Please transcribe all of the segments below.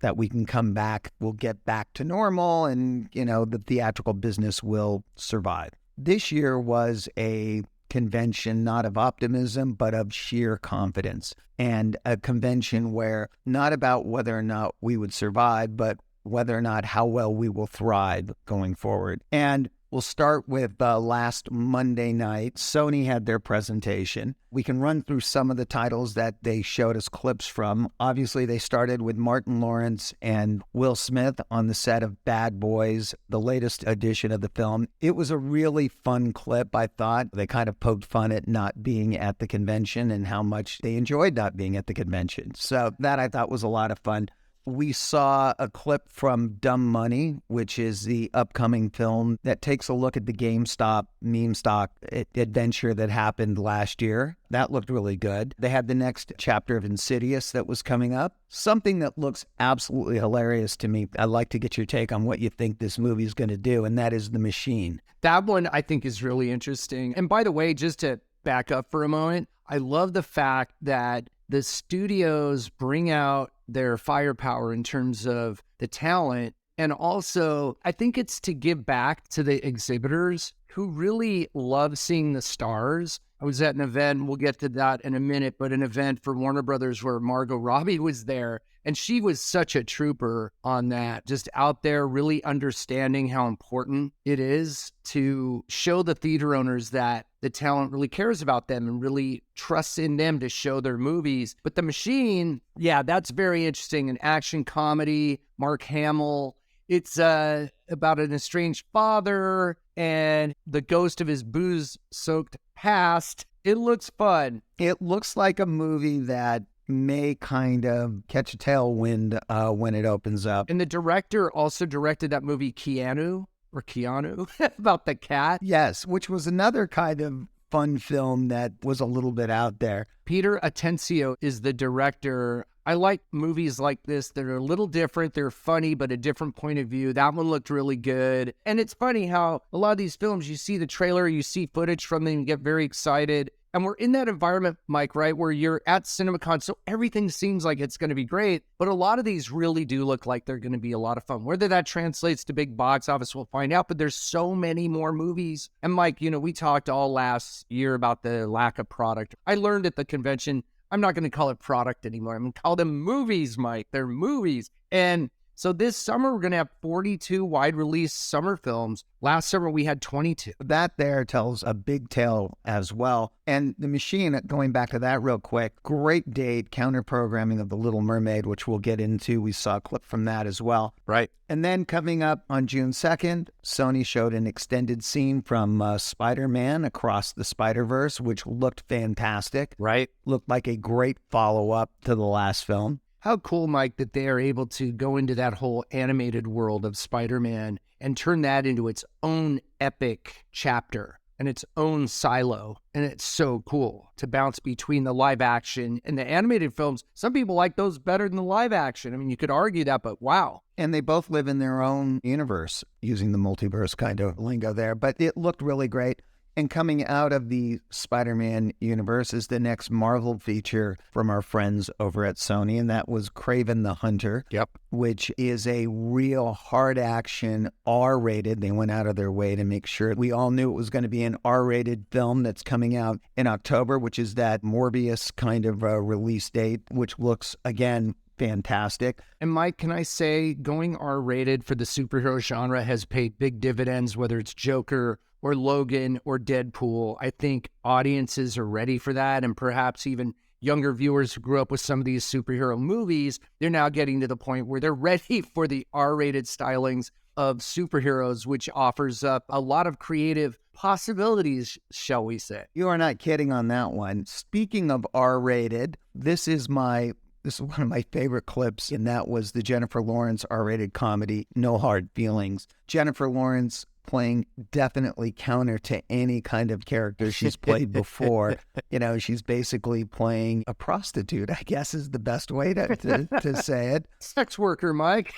that we can come back, we'll get back to normal, and, the theatrical business will survive. This year was a convention not of optimism, but of sheer confidence, and a convention where not about whether or not we would survive, but whether or not how well we will thrive going forward. And we'll start with last Monday night. Sony had their presentation. We can run through some of the titles that they showed us clips from. Obviously, they started with Martin Lawrence and Will Smith on the set of Bad Boys, the latest edition of the film. It was a really fun clip, I thought. They kind of poked fun at not being at the convention and how much they enjoyed not being at the convention. So that I thought was a lot of fun. We saw a clip from Dumb Money, which is the upcoming film that takes a look at the GameStop meme stock adventure that happened last year. That looked really good. They had the next chapter of Insidious that was coming up. Something that looks absolutely hilarious to me. I'd like to get your take on what you think this movie is going to do, and that is The Machine. That one I think is really interesting. And by the way, just to back up for a moment, I love the fact that the studios bring out their firepower in terms of the talent. And also, I think it's to give back to the exhibitors who really love seeing the stars. I was at an event, we'll get to that in a minute, but an event for Warner Brothers where Margot Robbie was there. And she was such a trooper on that, just out there really understanding how important it is to show the theater owners that the talent really cares about them and really trusts in them to show their movies. But The Machine, yeah, that's very interesting. An action comedy, Mark Hamill. It's about an estranged father and the ghost of his booze-soaked past. It looks fun. It looks like a movie that may kind of catch a tailwind when it opens up. And the director also directed that movie Keanu about the cat. Yes, which was another kind of fun film that was a little bit out there. Peter Atencio is the director. I like movies like this that are a little different. They're funny, but a different point of view. That one looked really good. And it's funny how a lot of these films, you see the trailer, you see footage from them, you get very excited. And we're in that environment, Mike, right, where you're at CinemaCon, so everything seems like it's going to be great, but a lot of these really do look like they're going to be a lot of fun. Whether that translates to big box office, we'll find out, but there's so many more movies. And Mike, we talked all last year about the lack of product. I learned at the convention, I'm not going to call it product anymore. I'm going to call them movies, Mike. They're movies. And so this summer, we're going to have 42 wide-release summer films. Last summer, we had 22. That there tells a big tale as well. And The Machine, going back to that real quick, great date, counter-programming of The Little Mermaid, which we'll get into. We saw a clip from that as well. Right. And then coming up on June 2nd, Sony showed an extended scene from Spider-Man Across the Spider-Verse, which looked fantastic. Right. Looked like a great follow-up to the last film. How cool, Mike, that they are able to go into that whole animated world of Spider-Man and turn that into its own epic chapter and its own silo. And it's so cool to bounce between the live action and the animated films. Some people like those better than the live action. I mean, you could argue that, but wow. And they both live in their own universe, using the multiverse kind of lingo there. But it looked really great. And coming out of the Spider-Man universe is the next Marvel feature from our friends over at Sony, and that was Kraven the Hunter, which is a real hard action R-rated. They went out of their way to make sure we all knew it was going to be an R-rated film that's coming out in October, which is that Morbius kind of release date, which looks, again, fantastic. And Mike, can I say going R-rated for the superhero genre has paid big dividends, whether it's Joker or Logan or Deadpool. I think audiences are ready for that, and perhaps even younger viewers who grew up with some of these superhero movies, they're now getting to the point where they're ready for the R-rated stylings of superheroes, which offers up a lot of creative possibilities, shall we say. You are not kidding on that one. Speaking of R-rated, this is one of my favorite clips, and that was the Jennifer Lawrence R-rated comedy, No Hard Feelings. Jennifer Lawrence playing definitely counter to any kind of character she's played before. You know, she's basically playing a prostitute, I guess is the best way to say it. Sex worker, Mike.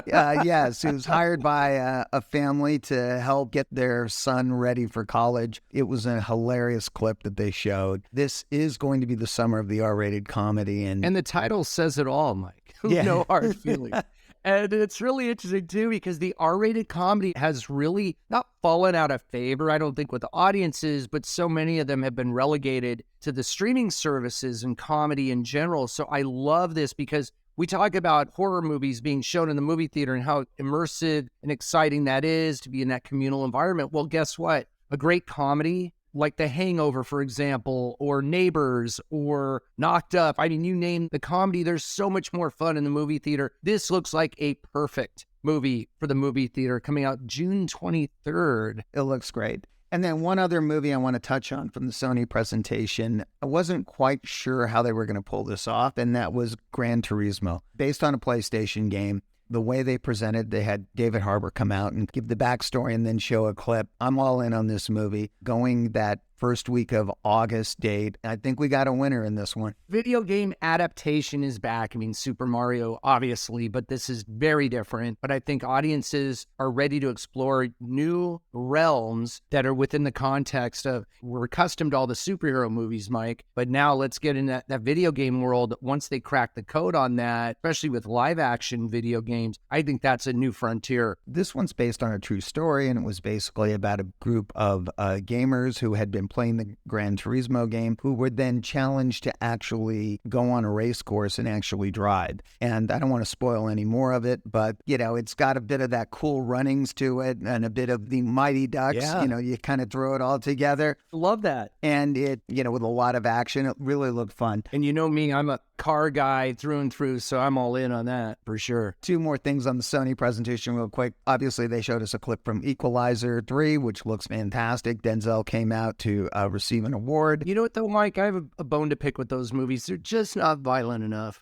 Yes, who's hired by a family to help get their son ready for college. It was a hilarious clip that they showed. This is going to be the summer of the R-rated comedy. And the title says it all, Mike. Yeah. No hard feelings. And it's really interesting, too, because the R-rated comedy has really not fallen out of favor, I don't think, with the audiences, but so many of them have been relegated to the streaming services and comedy in general. So I love this because we talk about horror movies being shown in the movie theater and how immersive and exciting that is to be in that communal environment. Well, guess what? A great comedy like The Hangover, for example, or Neighbors, or Knocked Up. I mean, you name the comedy, there's so much more fun in the movie theater. This looks like a perfect movie for the movie theater, coming out June 23rd. It looks great. And then one other movie I want to touch on from the Sony presentation. I wasn't quite sure how they were going to pull this off, and that was Gran Turismo. Based on a PlayStation game, the way they presented, they had David Harbour come out and give the backstory and then show a clip. I'm all in on this movie. Going that first week of August date, I think we got a winner in this one. Video game adaptation is back. I mean, Super Mario, obviously, but this is very different. But I think audiences are ready to explore new realms that are within the context of, we're accustomed to all the superhero movies, Mike, but now let's get in that video game world. Once they crack the code on that, especially with live action video games, I think that's a new frontier. This one's based on a true story, and it was basically about a group of gamers who had been playing the Gran Turismo game, who were then challenged to actually go on a race course and actually drive. And I don't want to spoil any more of it, but, you know, it's got a bit of that cool runnings to it and a bit of the Mighty Ducks. Yeah. You know, you kind of throw it all together. Love that. And it, you know, with a lot of action, it really looked fun. And you know me, I'm a car guy through and through, so I'm all in on that for sure. Two more things on the Sony presentation real quick. Obviously, they showed us a clip from Equalizer 3, which looks fantastic. Denzel came out to receive an award. You know what, though, Mike? I have a bone to pick with those movies. They're just not violent enough.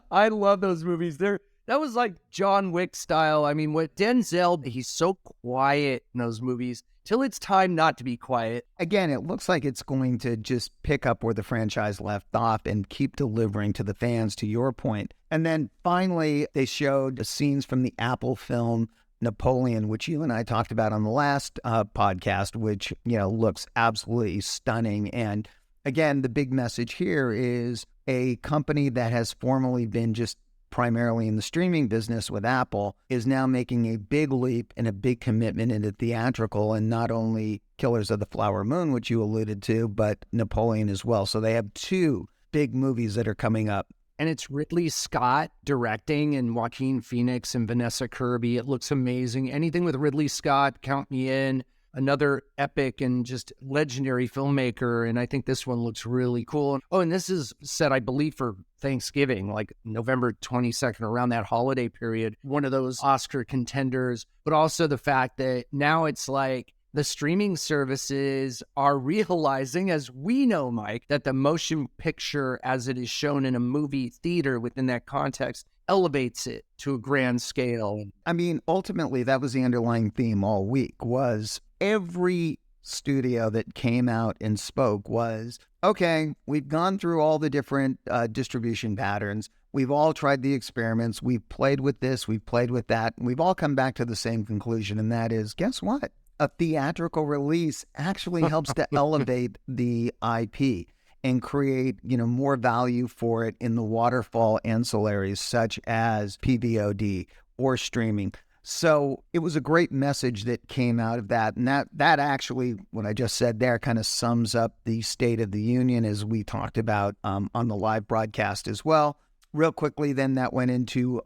I love those movies. That was like John Wick style. I mean, what Denzel, he's so quiet in those movies till it's time not to be quiet. Again, it looks like it's going to just pick up where the franchise left off and keep delivering to the fans, to your point. And then finally, they showed the scenes from the Apple film Napoleon, which you and I talked about on the last podcast, which, you know, looks absolutely stunning. And again, the big message here is a company that has formerly been just primarily in the streaming business with Apple is now making a big leap and a big commitment into theatrical, and not only Killers of the Flower Moon, which you alluded to, but Napoleon as well. So they have two big movies that are coming up. And it's Ridley Scott directing, and Joaquin Phoenix and Vanessa Kirby. It looks amazing. Anything with Ridley Scott, count me in. Another epic and just legendary filmmaker, and I think this one looks really cool. Oh, and this is set, I believe, for Thanksgiving, like November 22nd, around that holiday period. One of those Oscar contenders, but also the fact that now it's like the streaming services are realizing, as we know, Mike, that the motion picture as it is shown in a movie theater within that context elevates it to a grand scale. I mean, ultimately, that was the underlying theme all week, was every studio that came out and spoke was, okay, we've gone through all the different distribution patterns. We've all tried the experiments. We've played with this. We've played with that. And we've all come back to the same conclusion, and that is, guess what? A theatrical release actually helps to elevate the IP and create, you know, more value for it in the waterfall ancillaries such as PVOD or streaming. So it was a great message that came out of that. And that actually, what I just said there, kind of sums up the State of the Union as we talked about on the live broadcast as well. Real quickly, then that went into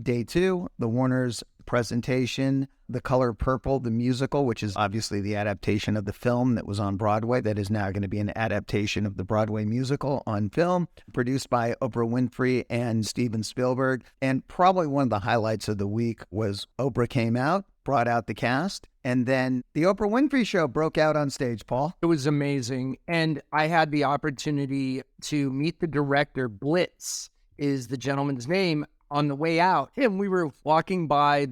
day two, the Warner's presentation, The Color Purple, the musical, which is obviously the adaptation of the film that was on Broadway. That is now going to be an adaptation of the Broadway musical on film, produced by Oprah Winfrey and Steven Spielberg. And probably one of the highlights of the week was Oprah came out, brought out the cast, and then the Oprah Winfrey Show broke out on stage, Paul. It was amazing. And I had the opportunity to meet the director. Blitz is the gentleman's name. on the way out, and we were walking by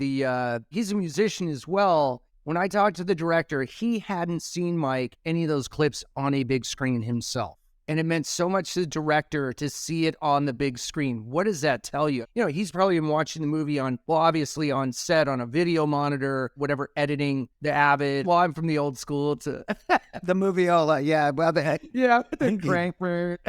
he's a musician as well. When I talked to the director, he hadn't seen Mike any of those clips on a big screen himself. And it meant so much to the director to see it on the big screen. What does that tell you? You know, he's probably been watching the movie obviously on set, on a video monitor, whatever, editing, the Avid. Well, I'm from the old school to the moviola. Yeah, well, the Frankfurt.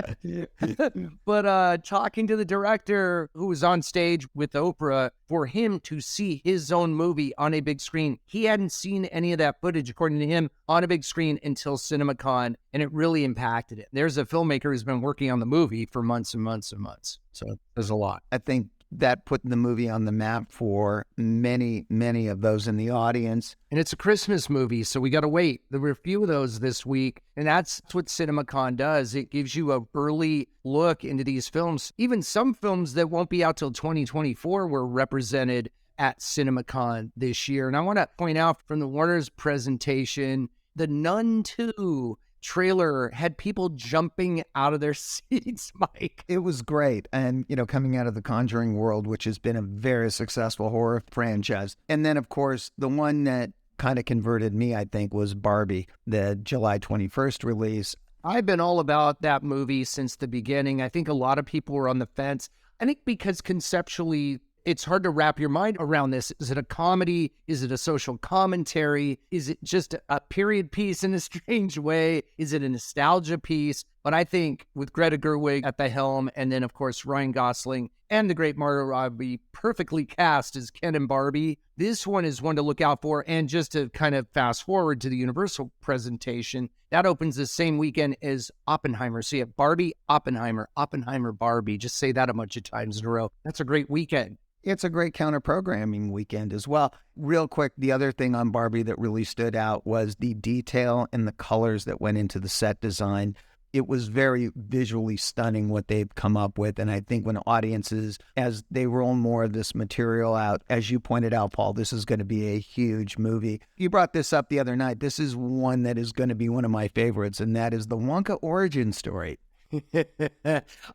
But talking to the director who was on stage with Oprah, for him to see his own movie on a big screen, he hadn't seen any of that footage, according to him, on a big screen until CinemaCon, and it really impacted it. There's a filmmaker who's been working on the movie for months and months and months. So there's a lot. I think that put the movie on the map for many, many of those in the audience. And it's a Christmas movie, so we got to wait. There were a few of those this week, and that's what CinemaCon does. It gives you an early look into these films. Even some films that won't be out till 2024 were represented at CinemaCon this year. And I want to point out from the Warner's presentation, The Nun 2 trailer had people jumping out of their seats, Mike. It was great. And, coming out of the Conjuring world, which has been a very successful horror franchise. And then, of course, the one that kind of converted me, I think, was Barbie, the July 21st release. I've been all about that movie since the beginning. I think a lot of people were on the fence. I think because conceptually, it's hard to wrap your mind around this. Is it a comedy? Is it a social commentary? Is it just a period piece in a strange way? Is it a nostalgia piece? But I think with Greta Gerwig at the helm, and then, of course, Ryan Gosling and the great Margot Robbie perfectly cast as Ken and Barbie, this one is one to look out for. And just to kind of fast forward to the Universal presentation, that opens the same weekend as Oppenheimer. So you have Barbie, Oppenheimer, Oppenheimer, Barbie. Just say that a bunch of times in a row. That's a great weekend. It's a great counter-programming weekend as well. Real quick, the other thing on Barbie that really stood out was the detail and the colors that went into the set design. It was very visually stunning what they've come up with. And I think when audiences, as they roll more of this material out, as you pointed out, Paul, this is going to be a huge movie. You brought this up the other night. This is one that is going to be one of my favorites, and that is the Wonka origin story.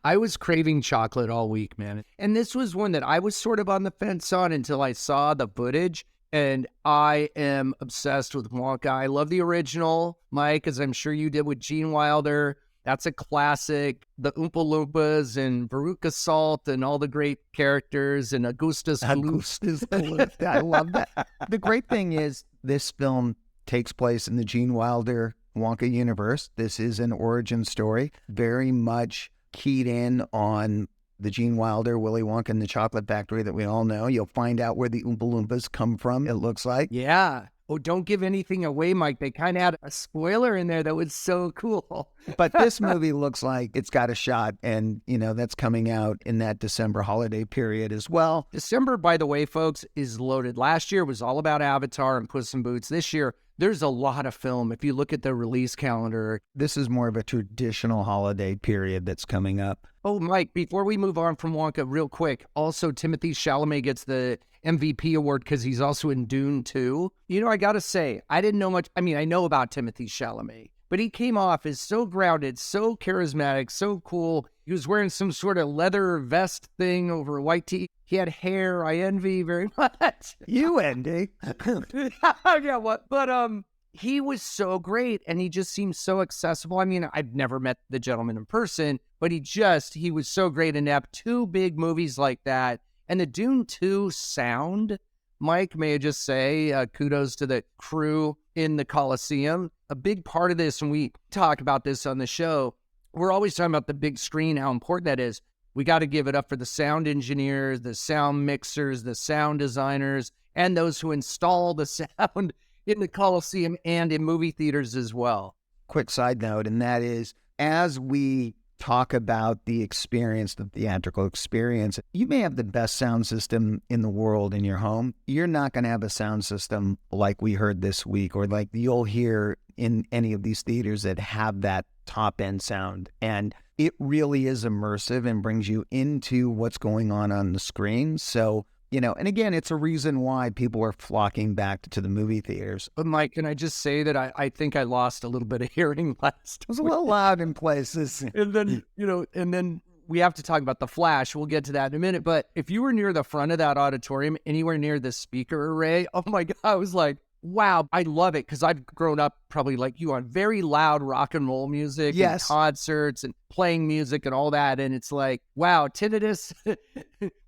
I was craving chocolate all week, man. And this was one that I was sort of on the fence on until I saw the footage. And I am obsessed with Wonka. I love the original, Mike, as I'm sure you did with Gene Wilder. That's a classic. The Oompa Loompas and Veruca Salt and all the great characters and Augustus Gloop. I love that. The great thing is this film takes place in the Gene Wilder Wonka universe. This is an origin story, very much keyed in on the Gene Wilder, Willy Wonka and the Chocolate Factory that we all know. You'll find out where the Oompa Loompas come from, it looks like. Yeah. Oh, don't give anything away, Mike. They kind of had a spoiler in there that was so cool. But this movie looks like it's got a shot, and, that's coming out in that December holiday period as well. December, by the way, folks, is loaded. Last year was all about Avatar and Puss in Boots. This year, there's a lot of film. If you look at the release calendar, this is more of a traditional holiday period that's coming up. Oh, Mike, before we move on from Wonka, real quick, also Timothée Chalamet gets the MVP award because he's also in Dune 2. I got to say, I didn't know much. I mean, I know about Timothée Chalamet, but he came off as so grounded, so charismatic, so cool. He was wearing some sort of leather vest thing over a white tee. He had hair I envy very much. You envy? Yeah, what? But he was so great, and he just seemed so accessible. I mean, I've never met the gentleman in person, but he was so great and inept. Two big movies like that. And the Dune 2 sound, Mike, may I just say, kudos to the crew in the Coliseum. A big part of this, and we talk about this on the show, we're always talking about the big screen, how important that is. We got to give it up for the sound engineers, the sound mixers, the sound designers, and those who install the sound in the Coliseum and in movie theaters as well. Quick side note, and that is, as we talk about the experience, the theatrical experience, you may have the best sound system in the world in your home. You're not going to have a sound system like we heard this week, or like you'll hear in any of these theaters that have that top-end sound. And it really is immersive and brings you into what's going on the screen. So, and again, it's a reason why people are flocking back to the movie theaters. But Mike, can I just say that I think I lost a little bit of hearing last It was a little loud in places. And then, we have to talk about The Flash. We'll get to that in a minute. But if you were near the front of that auditorium, anywhere near the speaker array, oh my God, I was like, wow, I love it, because I've grown up probably like you on very loud rock and roll music, and concerts and playing music and all that. And it's like, wow, tinnitus,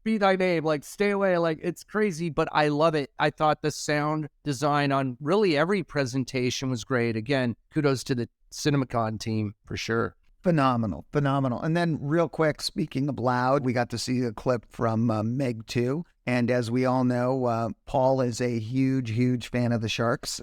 be thy name, like stay away. Like, it's crazy, but I love it. I thought the sound design on really every presentation was great. Again, kudos to the CinemaCon team for sure. Phenomenal. And then real quick, speaking of loud, we got to see a clip from Meg-2. And as we all know, Paul is a huge fan of the Sharks.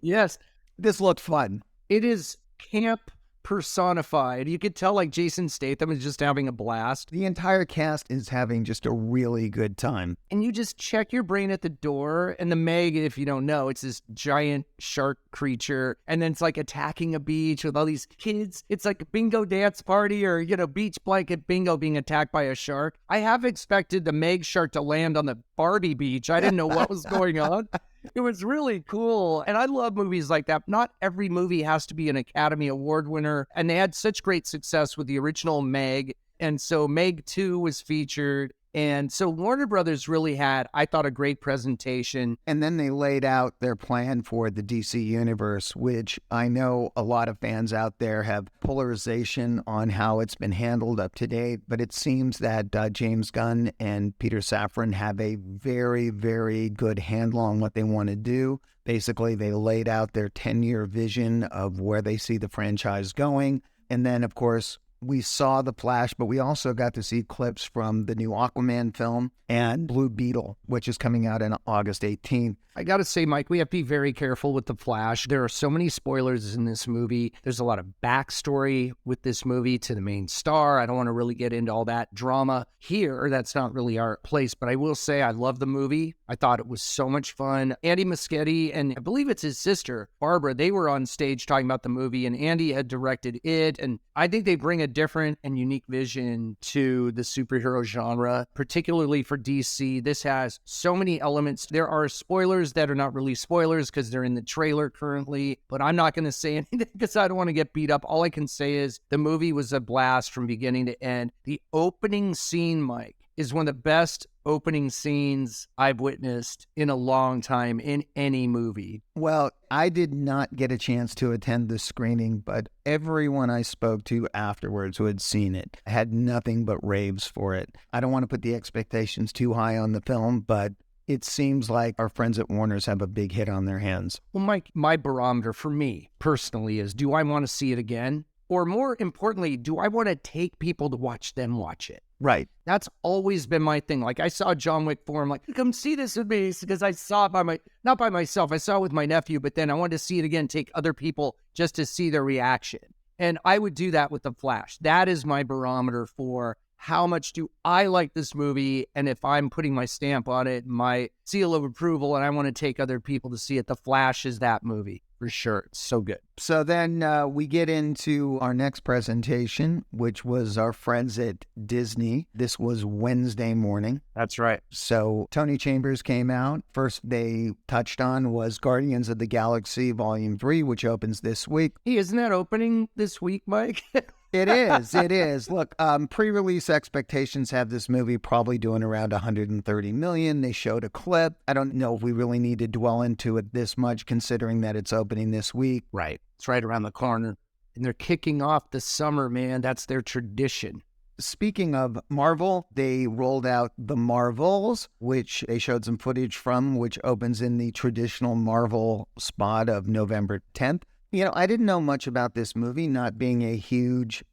Yes. This looked fun. It is camp personified. You could tell like Jason Statham is just having a blast. The entire cast is having just a really good time. And you just check your brain at the door, and the Meg, if you don't know, it's this giant shark creature, and then it's like attacking a beach with all these kids. It's like a bingo dance party, or, beach blanket bingo being attacked by a shark. I have expected the Meg shark to land on the Barbie beach. I didn't know what was going on. It was really cool. And I love movies like that. Not every movie has to be an Academy Award winner. And they had such great success with the original Meg. And so Meg-2 was featured. And so Warner Brothers really had, I thought, a great presentation. And then they laid out their plan for the DC universe, which I know a lot of fans out there have polarization on how it's been handled up to date. But it seems that James Gunn and Peter Safran have a very good handle on what they want to do. Basically, they laid out their 10-year vision of where they see the franchise going. And then, of course, we saw The Flash, but we also got to see clips from the new Aquaman film and Blue Beetle, which is coming out on August 18th. I got to say, Mike, we have to be very careful with The Flash. There are so many spoilers in this movie. There's a lot of backstory with this movie to the main star. I don't want to really get into all that drama here. That's not really our place, but I will say I love the movie. I thought it was so much fun. Andy Muschietti, and I believe it's his sister, Barbara, they were on stage talking about the movie, and Andy had directed it. And I think they bring a different and unique vision to the superhero genre, particularly for DC. This has so many elements. There are spoilers that are not really spoilers because they're in the trailer currently, but I'm not going to say anything because I don't want to get beat up. All I can say is the movie was a blast from beginning to end. The opening scene, Mike, is one of the best opening scenes I've witnessed in a long time in any movie. Well, I did not get a chance to attend the screening, but everyone I spoke to afterwards who had seen it had nothing but raves for it. I don't want to put the expectations too high on the film, but it seems like our friends at Warner's have a big hit on their hands. Well, Mike, my barometer for me personally is, do I want to see it again? Or more importantly, do I want to take people to watch them watch it? Right. That's always been my thing. Like, I saw John Wick 4. I'm like, come see this with me, because I saw it not by myself. I saw it with my nephew, but then I wanted to see it again, take other people just to see their reaction. And I would do that with The Flash. That is my barometer for how much do I like this movie, and if I'm putting my stamp on it, my seal of approval, and I want to take other people to see it, The Flash is that movie. For sure. It's so good. So then we get into our next presentation, which was our friends at Disney. This was Wednesday morning. That's right. So Tony Chambers came out. First they touched on was Guardians of the Galaxy Volume 3, which opens this week. Hey, isn't that opening this week, Mike? It is. Look, pre-release expectations have this movie probably doing around $130 million. They showed a clip. I don't know if we really need to dwell into it this much, considering that it's opening this week. Right. It's right around the corner. And they're kicking off the summer, man. That's their tradition. Speaking of Marvel, they rolled out The Marvels, which they showed some footage from, which opens in the traditional Marvel spot of November 10th. I didn't know much about this movie, not being a huge,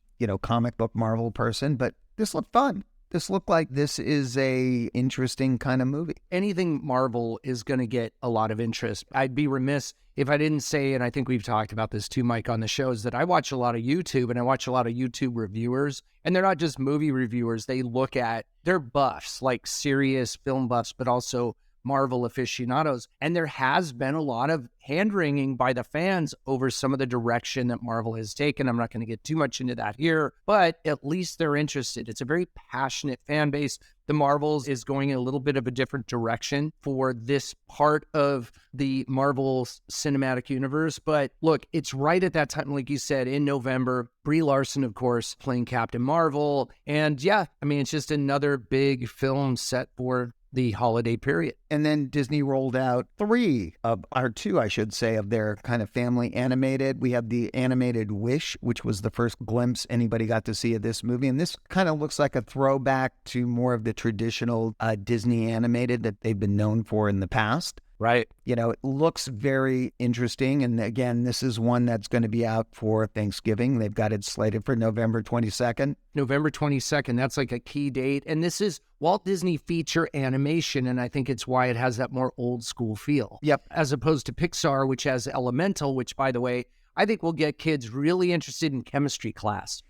comic book Marvel person, but this looked fun. This looked like this is a interesting kind of movie. Anything Marvel is going to get a lot of interest. I'd be remiss if I didn't say, and I think we've talked about this too, Mike, on the show, is that I watch a lot of YouTube, and I watch a lot of YouTube reviewers, and they're not just movie reviewers. They look at, they're buffs, like serious film buffs, but also Marvel aficionados. And there has been a lot of hand-wringing by the fans over some of the direction that Marvel has taken. I'm not going to get too much into that here, but at least they're interested. It's a very passionate fan base. The Marvels is going in a little bit of a different direction for this part of the Marvel cinematic universe. But look, it's right at that time, like you said, in November. Brie Larson, of course, playing Captain Marvel. And yeah, I mean, it's just another big film set for the holiday period. And then Disney rolled out two, I should say, of their kind of family animated. We have the animated Wish, which was the first glimpse anybody got to see of this movie. And this kind of looks like a throwback to more of the traditional Disney animated that they've been known for in the past. Right. You know, it looks very interesting. And again, this is one that's going to be out for Thanksgiving. They've got it slated for November 22nd. November 22nd. That's like a key date. And this is Walt Disney feature animation. And I think it's why it has that more old school feel. Yep. As opposed to Pixar, which has Elemental, which, by the way, I think will get kids really interested in chemistry class.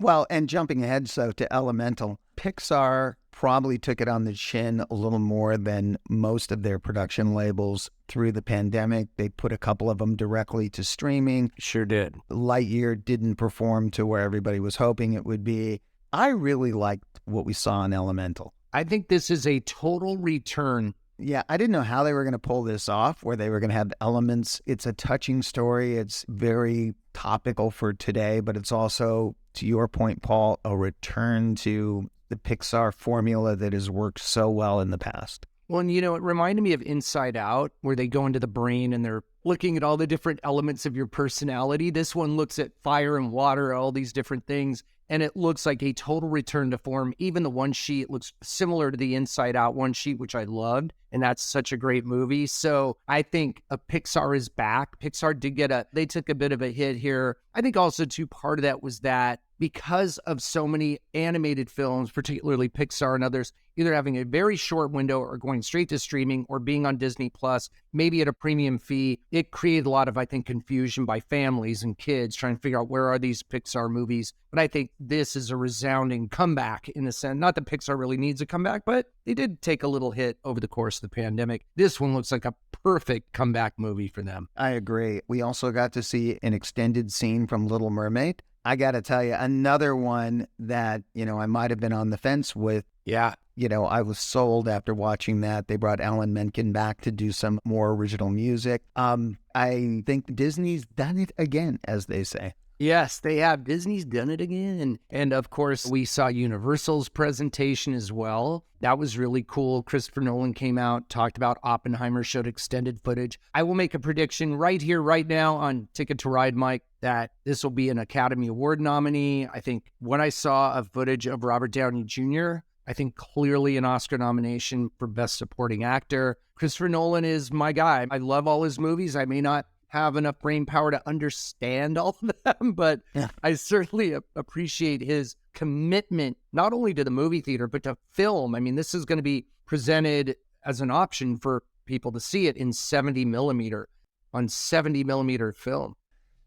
Well, and jumping ahead, so to Elemental, Pixar probably took it on the chin a little more than most of their production labels through the pandemic. They put a couple of them directly to streaming. Sure did. Lightyear didn't perform to where everybody was hoping it would be. I really liked what we saw in Elemental. I think this is a total return. Yeah, I didn't know how they were going to pull this off, where they were going to have elements. It's a touching story. It's very topical for today, but it's also, to your point, Paul, a return to the Pixar formula that has worked so well in the past. Well, and it reminded me of Inside Out, where they go into the brain and they're looking at all the different elements of your personality. This one looks at fire and water, all these different things, and it looks like a total return to form. Even the one sheet looks similar to the Inside Out one sheet, which I loved, and that's such a great movie. So I think Pixar is back. Pixar did they took a bit of a hit here. I think also, too, part of that was that because of so many animated films, particularly Pixar and others, either having a very short window or going straight to streaming or being on Disney Plus, maybe at a premium fee, it created a lot of, I think, confusion by families and kids trying to figure out where are these Pixar movies. But I think this is a resounding comeback in a sense. Not that Pixar really needs a comeback, but they did take a little hit over the course of the pandemic. This one looks like a perfect comeback movie for them. I agree. We also got to see an extended scene from Little Mermaid. I got to tell you, another one that, I might have been on the fence with. Yeah. I was sold after watching that. They brought Alan Menken back to do some more original music. I think Disney's done it again, as they say. Yes, they have. Disney's done it again. And of course, we saw Universal's presentation as well. That was really cool. Christopher Nolan came out, talked about Oppenheimer, showed extended footage. I will make a prediction right here, right now on Ticket to Ride, Mike, that this will be an Academy Award nominee. I think when I saw a footage of Robert Downey Jr., I think clearly an Oscar nomination for Best Supporting Actor. Christopher Nolan is my guy. I love all his movies. I may not have enough brain power to understand all of them, but yeah. I certainly appreciate his commitment, not only to the movie theater, but to film. I mean, this is going to be presented as an option for people to see it in 70 millimeter film.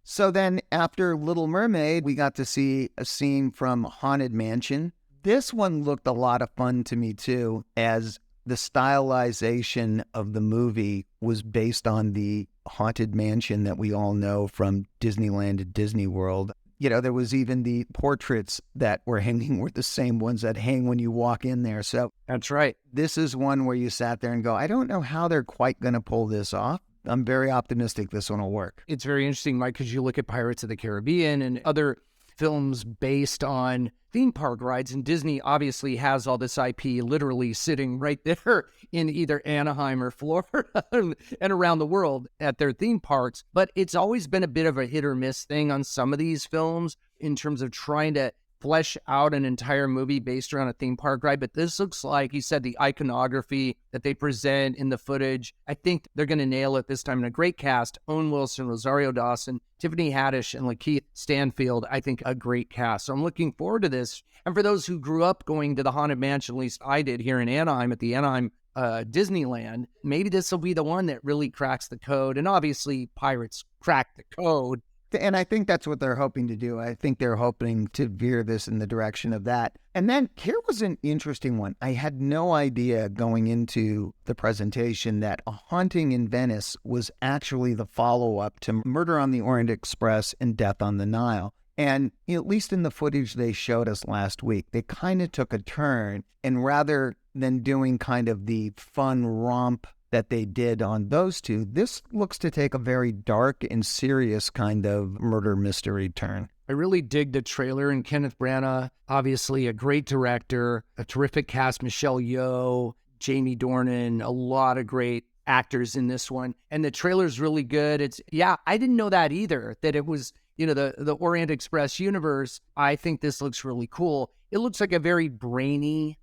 So then after Little Mermaid, we got to see a scene from Haunted Mansion. This one looked a lot of fun to me too, as the stylization of the movie was based on the Haunted Mansion that we all know from Disneyland and Disney World. There was even the portraits that were hanging were the same ones that hang when you walk in there. So that's right. This is one where you sat there and go, I don't know how they're quite going to pull this off. I'm very optimistic this one will work. It's very interesting, Mike, because you look at Pirates of the Caribbean and other films based on theme park rides, and Disney obviously has all this IP literally sitting right there in either Anaheim or Florida and around the world at their theme parks. But it's always been a bit of a hit or miss thing on some of these films in terms of trying to flesh out an entire movie based around a theme park ride. But this looks like, you said, the iconography that they present in the footage, I think they're going to nail it this time. In a great cast: Owen Wilson, Rosario Dawson, Tiffany Haddish, and Lakeith Stanfield. I think a great cast. So I'm looking forward to this. And for those who grew up going to the Haunted Mansion, at least I did here in Anaheim at the Anaheim Disneyland, maybe this will be the one that really cracks the code. And obviously Pirates cracked the code And I think that's what they're hoping to do. I think they're hoping to veer this in the direction of that. And then here was an interesting one. I had no idea going into the presentation that A Haunting in Venice was actually the follow-up to Murder on the Orient Express and Death on the Nile. And at least in the footage they showed us last week, they kind of took a turn, and rather than doing kind of the fun romp that they did on those two, this looks to take a very dark and serious kind of murder mystery turn. I really dig the trailer, and Kenneth Branagh, obviously a great director, a terrific cast, Michelle Yeoh, Jamie Dornan, a lot of great actors in this one. And the trailer's really good. I didn't know that either, that it was, the Orient Express universe. I think this looks really cool. It looks like a very brainy,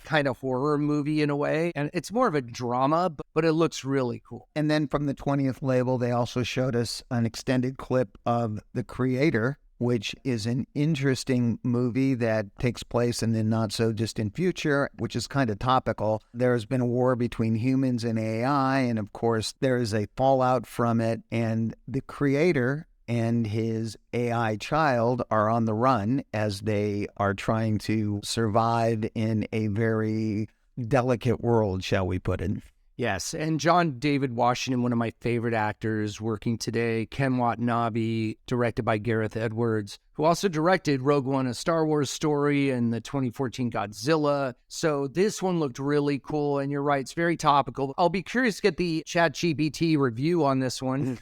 kind of horror movie in a way. And it's more of a drama, but it looks really cool. And then from the 20th label, they also showed us an extended clip of The Creator, which is an interesting movie that takes place in the not-so-distant future, which is kind of topical. There's been a war between humans and AI, and of course, there is a fallout from it. And the creator and his AI child are on the run as they are trying to survive in a very delicate world, shall we put it. Yes, and John David Washington, one of my favorite actors working today, Ken Watanabe, directed by Gareth Edwards, who also directed Rogue One, A Star Wars Story, and the 2014 Godzilla. So this one looked really cool, and you're right, it's very topical. I'll be curious to get the ChatGPT review on this one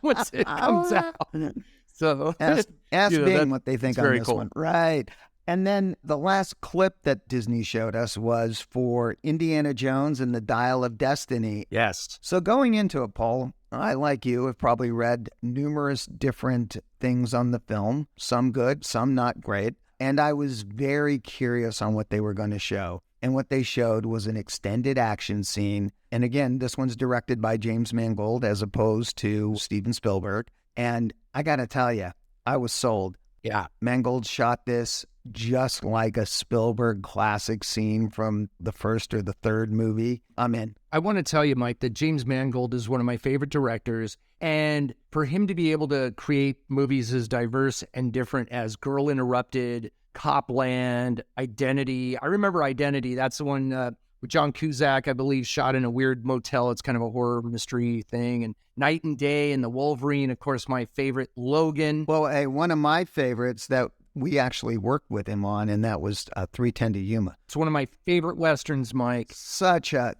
once it comes out. So ask Bing what they think on this one. Right. And then the last clip that Disney showed us was for Indiana Jones and the Dial of Destiny. Yes. So going into it, Paul, I, like you, have probably read numerous different things on the film, some good, some not great. And I was very curious on what they were going to show. And what they showed was an extended action scene. And again, this one's directed by James Mangold as opposed to Steven Spielberg. And I got to tell you, I was sold. Yeah. Mangold shot this just like a Spielberg classic scene from the first or the third movie. I'm in. I want to tell you, Mike, that James Mangold is one of my favorite directors. And for him to be able to create movies as diverse and different as Girl Interrupted, Copland, Identity. I remember Identity. That's the one with John Cusack, I believe, shot in a weird motel. It's kind of a horror mystery thing. And Night and Day and the Wolverine, of course, my favorite, Logan. Well, one of my favorites that we actually worked with him on, and that was 3:10 to Yuma. It's one of my favorite Westerns, Mike. Such a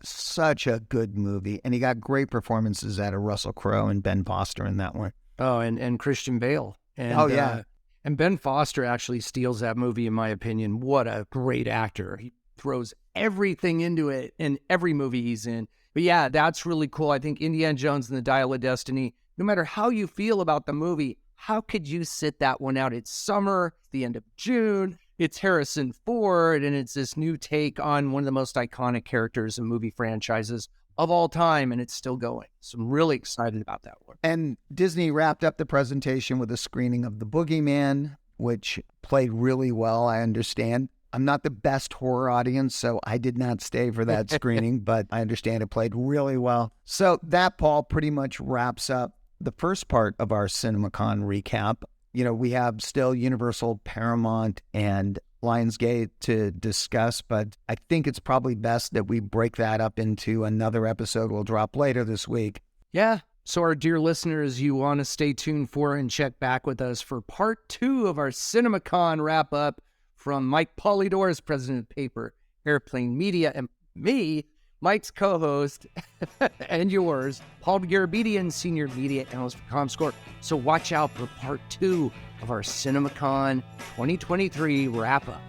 good movie. And he got great performances out of Russell Crowe and Ben Foster in that one. Oh, and Christian Bale. And, and Ben Foster actually steals that movie, in my opinion. What a great actor. He throws everything into it in every movie he's in. But yeah, that's really cool. I think Indiana Jones and the Dial of Destiny, no matter how you feel about the movie, how could you sit that one out? It's summer, the end of June, it's Harrison Ford, and it's this new take on one of the most iconic characters in movie franchises of all time, and it's still going. So I'm really excited about that one. And Disney wrapped up the presentation with a screening of The Boogeyman, which played really well, I understand. I'm not the best horror audience, so I did not stay for that screening, but I understand it played really well. So that, Paul, pretty much wraps up the first part of our CinemaCon recap. We have still Universal, Paramount, and Lionsgate to discuss, but I think it's probably best that we break that up into another episode we'll drop later this week. Yeah. So our dear listeners, you want to stay tuned for and check back with us for part 2 of our CinemaCon wrap-up from Mike Polydorus, president of Paper Airplane Media, and me, Mike's co-host, and yours, Paul Garabedian, senior media analyst for Comscore. So watch out for part 2 of our CinemaCon 2023 wrap-up.